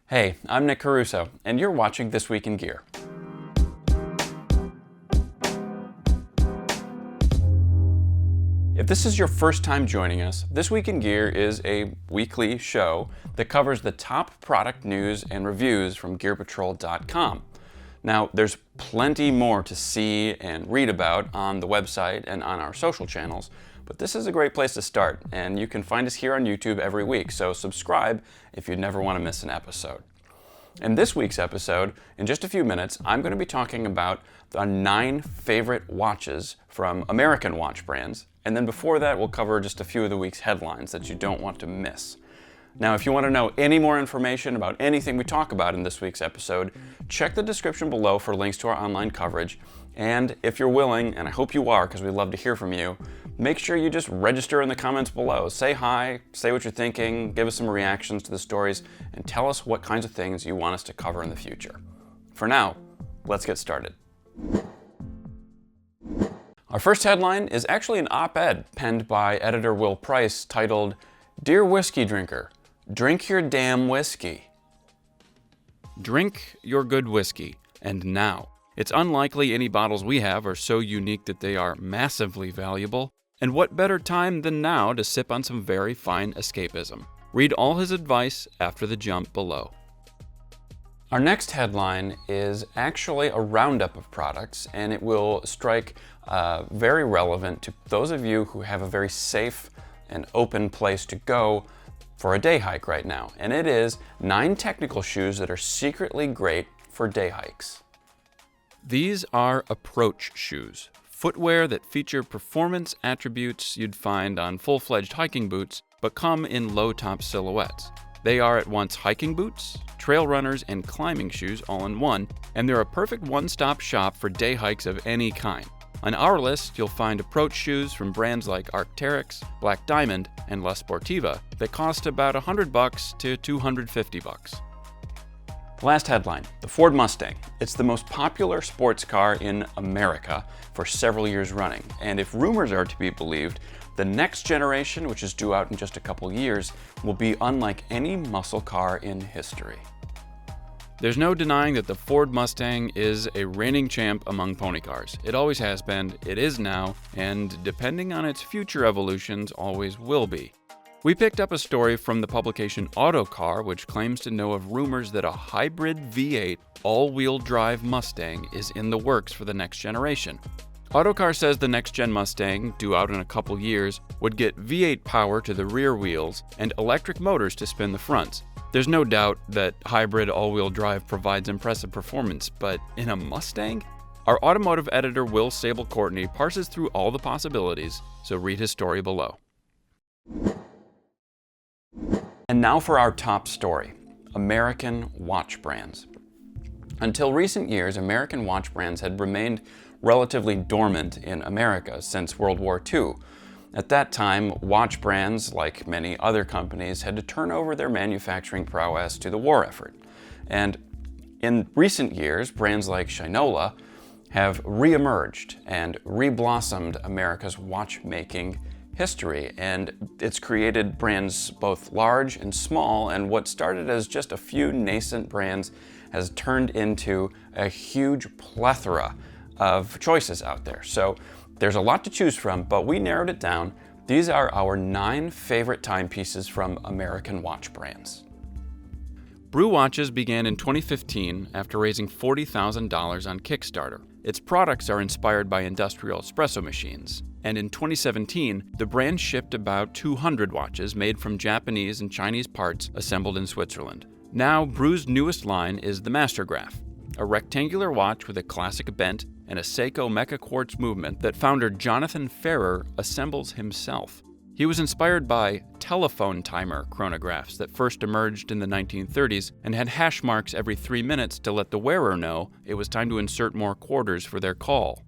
Hey, I'm Nick Caruso, and you're watching This Week in Gear. If this is your first time joining us, This Week in Gear is a weekly show that covers the top product news and reviews from GearPatrol.com. Now, there's plenty more to see and read about on the website and on our social channels, but this is a great place to start, and you can find us here on YouTube every week, so subscribe if you never want to miss an episode. In this week's episode, in just a few minutes, I'm going to be talking about the 9 favorite watches from American watch brands, and then before that, we'll cover just a few of the week's headlines that you don't want to miss. Now, if you want to know any more information about anything we talk about in this week's episode, check the description below for links to our online coverage. And if you're willing, and I hope you are because we'd love to hear from you, make sure you just register in the comments below. Say hi, say what you're thinking, give us some reactions to the stories, and tell us what kinds of things you want us to cover in the future. For now, let's get started. Our first headline is actually an op-ed penned by editor Will Price titled, "Dear Whiskey Drinker, Drink Your Damn Whiskey." Drink your good whiskey, and now. It's unlikely any bottles we have are so unique that they are massively valuable, and what better time than now to sip on some very fine escapism. Read all his advice after the jump below. Our next headline is actually a roundup of products, and it will strike very relevant to those of you who have a very safe and open place to go for a day hike right now, and it is 9 technical shoes that are secretly great for day hikes. These are approach shoes, footwear that feature performance attributes you'd find on full-fledged hiking boots, but come in low-top silhouettes. They are at once hiking boots, trail runners, and climbing shoes all in one, and they're a perfect one-stop shop for day hikes of any kind. On our list, you'll find approach shoes from brands like Arc'teryx, Black Diamond, and La Sportiva that cost about $100 to $250. Last headline, the Ford Mustang. It's the most popular sports car in America for several years running, and if rumors are to be believed, the next generation, which is due out in just a couple years, will be unlike any muscle car in history. There's no denying that the Ford Mustang is a reigning champ among pony cars. It always has been, it is now, and depending on its future evolutions, always will be. We picked up a story from the publication Autocar, which claims to know of rumors that a hybrid V8 all-wheel drive Mustang is in the works for the next generation. Autocar says the next-gen Mustang, due out in a couple years, would get V8 power to the rear wheels and electric motors to spin the fronts. There's no doubt that hybrid all-wheel drive provides impressive performance, but in a Mustang? Our automotive editor Will Sable Courtney parses through all the possibilities, so read his story below. And now for our top story, American watch brands. Until recent years, American watch brands had remained relatively dormant in America since World War II. At that time, watch brands, like many other companies, had to turn over their manufacturing prowess to the war effort. And in recent years, brands like Shinola have re-emerged and re-blossomed America's watchmaking history, and it's created brands both large and small, and what started as just a few nascent brands has turned into a huge plethora of choices out there. So there's a lot to choose from, but we narrowed it down. These are our 9 favorite timepieces from American watch brands. Brew Watches began in 2015 after raising $40,000 on Kickstarter. Its products are inspired by industrial espresso machines, and in 2017, the brand shipped about 200 watches made from Japanese and Chinese parts assembled in Switzerland. Now, Brew's newest line is the Mastergraph, a rectangular watch with a classic bent and a Seiko Mecha Quartz movement that founder Jonathan Ferrer assembles himself. He was inspired by telephone timer chronographs that first emerged in the 1930s and had hash marks every 3 minutes to let the wearer know it was time to insert more quarters for their call.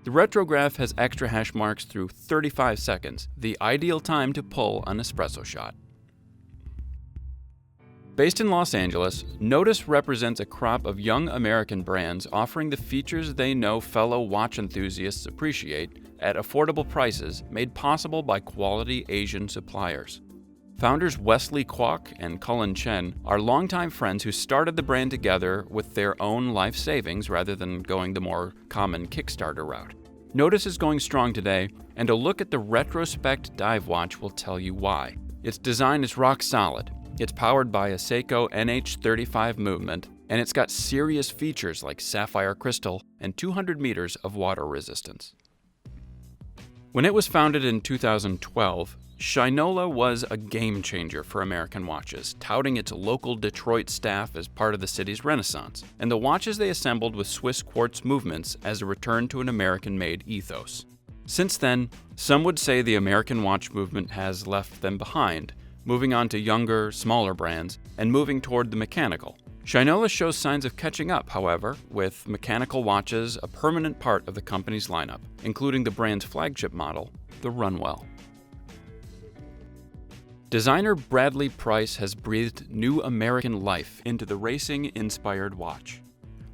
The Retrograph has extra hash marks through 35 seconds, the ideal time to pull an espresso shot. Based in Los Angeles, Notice represents a crop of young American brands offering the features they know fellow watch enthusiasts appreciate at affordable prices made possible by quality Asian suppliers. Founders Wesley Kwok and Cullen Chen are longtime friends who started the brand together with their own life savings rather than going the more common Kickstarter route. Notice is going strong today, and a look at the Retrospect dive watch will tell you why. Its design is rock solid. It's powered by a Seiko NH35 movement, and it's got serious features like sapphire crystal and 200 meters of water resistance. When it was founded in 2012, Shinola was a game changer for American watches, touting its local Detroit staff as part of the city's renaissance, and the watches they assembled with Swiss quartz movements as a return to an American-made ethos. Since then, some would say the American watch movement has left them behind, moving on to younger, smaller brands, and moving toward the mechanical. Shinola shows signs of catching up, however, with mechanical watches a permanent part of the company's lineup, including the brand's flagship model, the Runwell. Designer Bradley Price has breathed new American life into the racing-inspired watch.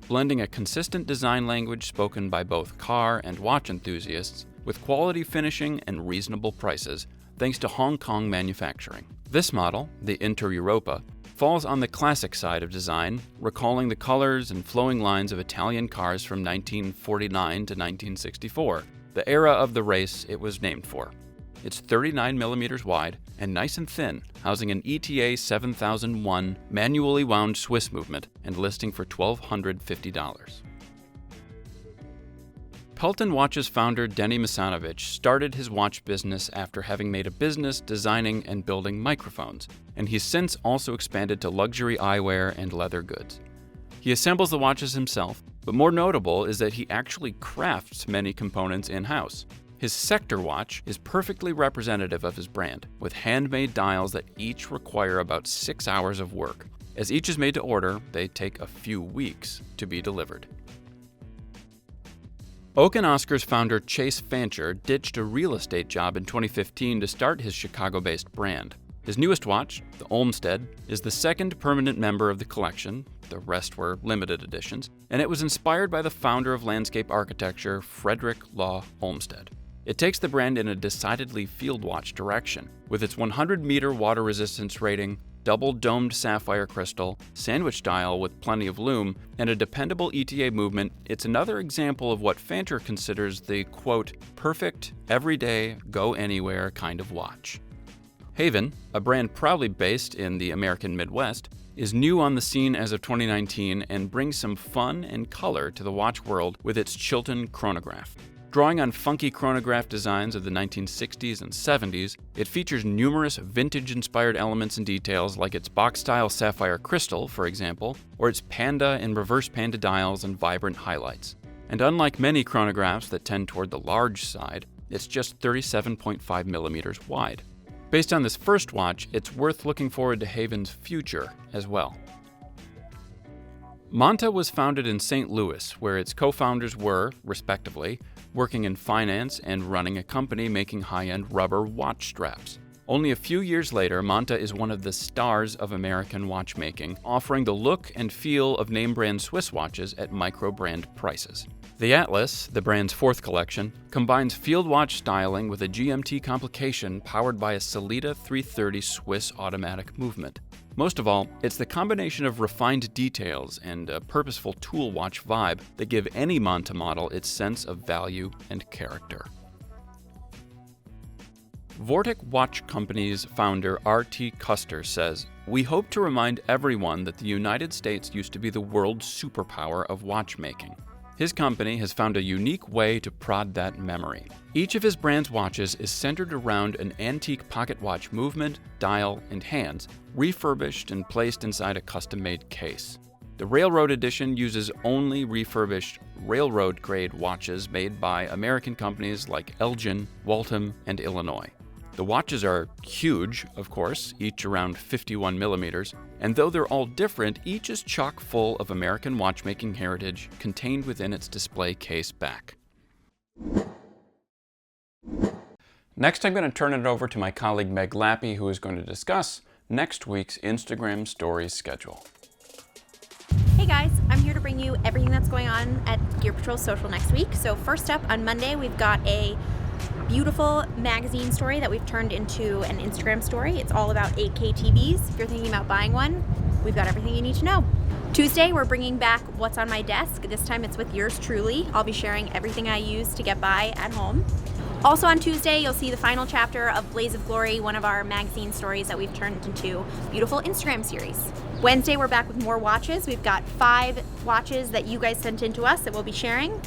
Blending a consistent design language spoken by both car and watch enthusiasts with quality finishing and reasonable prices, thanks to Hong Kong manufacturing. This model, the Inter Europa, falls on the classic side of design, recalling the colors and flowing lines of Italian cars from 1949 to 1964, the era of the race it was named for. It's 39 millimeters wide and nice and thin, housing an ETA 7001 manually wound Swiss movement and listing for $1,250. Pelton Watches founder Denny Misanovic started his watch business after having made a business designing and building microphones, and he's since also expanded to luxury eyewear and leather goods. He assembles the watches himself, but more notable is that he actually crafts many components in-house. His Sector watch is perfectly representative of his brand, with handmade dials that each require about 6 hours of work. As each is made to order, they take a few weeks to be delivered. Oak & Oscar's founder Chase Fancher ditched a real estate job in 2015 to start his Chicago-based brand. His newest watch, the Olmsted, is the second permanent member of the collection. The rest were limited editions, and it was inspired by the founder of landscape architecture, Frederick Law Olmsted. It takes the brand in a decidedly field watch direction, with its 100-meter water resistance rating, double-domed sapphire crystal, sandwich dial with plenty of lume, and a dependable ETA movement. It's another example of what Fancher considers the, quote, perfect, everyday, go-anywhere kind of watch. Haven, a brand proudly based in the American Midwest, is new on the scene as of 2019 and brings some fun and color to the watch world with its Chilton chronograph. Drawing on funky chronograph designs of the 1960s and 70s, it features numerous vintage-inspired elements and details like its box-style sapphire crystal, for example, or its panda and reverse panda dials and vibrant highlights. And unlike many chronographs that tend toward the large side, it's just 37.5 millimeters wide. Based on this first watch, it's worth looking forward to Haven's future as well. Monta was founded in St. Louis, where its co-founders were, respectively, working in finance and running a company making high-end rubber watch straps. Only a few years later, Monta is one of the stars of American watchmaking, offering the look and feel of name-brand Swiss watches at micro-brand prices. The Atlas, the brand's fourth collection, combines field watch styling with a GMT complication powered by a Sellita 330 Swiss automatic movement. Most of all, it's the combination of refined details and a purposeful tool watch vibe that give any Monta model its sense of value and character. Vortic Watch Company's founder R.T. Custer says, "We hope to remind everyone that the United States used to be the world's superpower of watchmaking." His company has found a unique way to prod that memory. Each of his brand's watches is centered around an antique pocket watch movement, dial, and hands, refurbished and placed inside a custom-made case. The Railroad Edition uses only refurbished railroad-grade watches made by American companies like Elgin, Waltham, and Illinois. The watches are huge, of course, each around 51 millimeters, and though they're all different, each is chock full of American watchmaking heritage contained within its display case back. Next, I'm going to turn it over to my colleague Meg Lappy, who is going to discuss next week's Instagram Stories schedule. Hey guys, I'm here to bring you everything that's going on at Gear Patrol Social next week. So first up, on Monday, we've got a beautiful magazine story that we've turned into an Instagram story. It's all about 8K TVs. If you're thinking about buying one, we've got everything you need to know. Tuesday, we're bringing back What's on My Desk. This time it's with yours truly. I'll be sharing everything I use to get by at home. Also on Tuesday, you'll see the final chapter of Blaze of Glory, one of our magazine stories that we've turned into a beautiful Instagram series. Wednesday, we're back with more watches. We've got 5 watches that you guys sent in to us that we'll be sharing.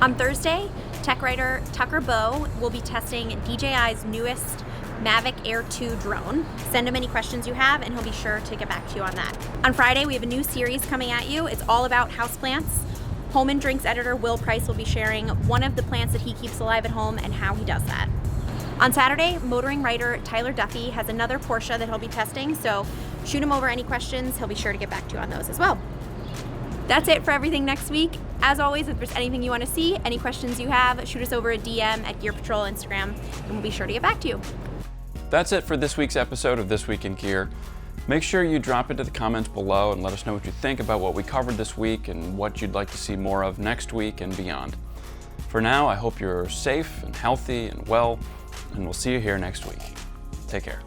On Thursday, tech writer Tucker Bowe will be testing DJI's newest Mavic Air 2 drone. Send him any questions you have and he'll be sure to get back to you on that. On Friday, we have a new series coming at you. It's all about houseplants. Home and Drinks editor Will Price will be sharing one of the plants that he keeps alive at home and how he does that. On Saturday, motoring writer Tyler Duffy has another Porsche that he'll be testing, so shoot him over any questions. He'll be sure to get back to you on those as well. That's it for everything next week. As always, if there's anything you want to see, any questions you have, shoot us over a DM at Gear Patrol Instagram, and we'll be sure to get back to you. That's it for this week's episode of This Week in Gear. Make sure you drop into the comments below and let us know what you think about what we covered this week and what you'd like to see more of next week and beyond. For now, I hope you're safe and healthy and well, and we'll see you here next week. Take care.